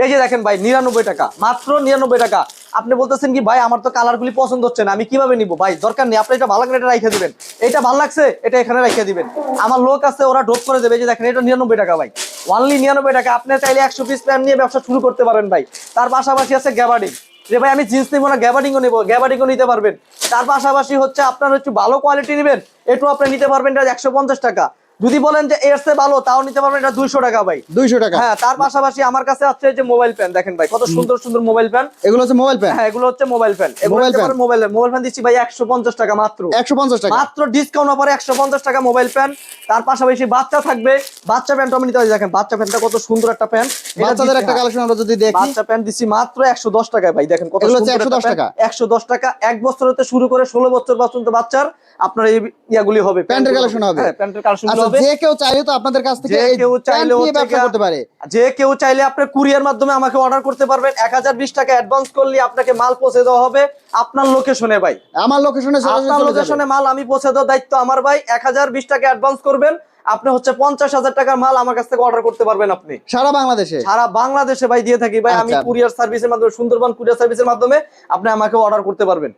এই যে দেখেন ভাই 99 টাকা, মাত্র 99 টাকা। আপনি বলতেছেন কি ভাই আমার তো কালারগুলি পছন্দ হচ্ছে না, আমি কিভাবে নিব? ভাই দরকার নেই, আপনি এটা ভালো লাগলে এটা রাইখে দিবেন, এটা ভালো লাগছে এটা এখানে রাইখে দিবেন, আমার লোক আছে ওরা ড্রপ করে দেবে। এই যে দেখেন এটা 99 টাকা ভাই, অনলি 99 টাকা। আপনি চাইলে 100 পিস প্যান্ট নিয়ে ব্যবসা শুরু করতে পারেন ভাই। তার পাশাপাশি আছে গ্যাবার্ডিং, যে ভাই আমি জিন্স নিবো না গ্যাবার্ডিংও নিবো, গ্যাবার্ডিংও নিতে পারবেন। তার পাশাপাশি হচ্ছে আপনার একটু ভালো কোয়ালিটি নেবেন, এটু আপনি নিতে পারবেন এটা 150 টাকা। যদি বলেন যে এর চেয়ে ভালো তাও নিতে পারবেন এটা 200 টাকা ভাই, 200 টাকা। হ্যাঁ। তার পাশাপাশি আমার কাছে আছে যে মোবাইল ফ্যান, দেখেন ভাই কত সুন্দর সুন্দর মোবাইল ফ্যান। এগুলো হচ্ছে মোবাইল ফ্যান। হ্যাঁ এগুলো হচ্ছে মোবাইল ফ্যান, মোবাইল ফ্যান দিচ্ছি ভাই 150 টাকা মাত্র, 150 টাকা মাত্র ডিসকাউন্ট অফারে 150 টাকা মোবাইল ফ্যান। তার পাশাপাশি বাচ্চা থাকবে, বাচ্চা প্যান্ট আমি নিতে পারি। দেখেন বাচ্চা প্যান্টটা কত সুন্দর একটা প্যান্ট, বাচ্চাদের একটা কালেকশন আমরা যদি দেখি, বাচ্চা প্যান্ট দিচ্ছি মাত্র 110 টাকায় ভাই। দেখেন কত এগুলো সুন্দর হচ্ছে 110 টাকা। 110 টাকা। 1 বছর হতে শুরু করে 16 বছর পর্যন্ত বাচ্চার আপনার এই ইয়াগুলি হবে, প্যান্টের কালেকশন হবে। হ্যাঁ প্যান্টের কালেকশন আচ্ছা, হবে। যে কেউ চাইলে তো আপনাদের কাছ থেকে এই প্যান্ট নিয়ে ব্যবসা করতে পারে। যে কেউ চাইলে আপনি কুরিয়ার মাধ্যমে আমাকে অর্ডার করতে পারবেন। 1020 টাকা অ্যাডভান্স করলে আপনাকে মাল পৌঁছে দেওয়া হবে আপনার লোকেশনে ভাই, আমার লোকেশনে আপনার লোকেশনে মাল আমি পৌঁছে দেওয়ার দায়িত্ব আমার ভাই। 1020 টাকা অ্যাডভান্স করবেন, আপনি হচ্ছে 50,000 টাকার মাল আমার কাছ থেকে অর্ডার করতে পারবেন। আপনি সারা বাংলাদেশে, সারা বাংলাদেশে ভাই দিয়ে থাকি ভাই আমি, কুরিয়ার সার্ভিসের মাধ্যমে, সুন্দরবন কুরিয়ার সার্ভিসের মাধ্যমে আপনি আমাকে অর্ডার করতে পারবেন।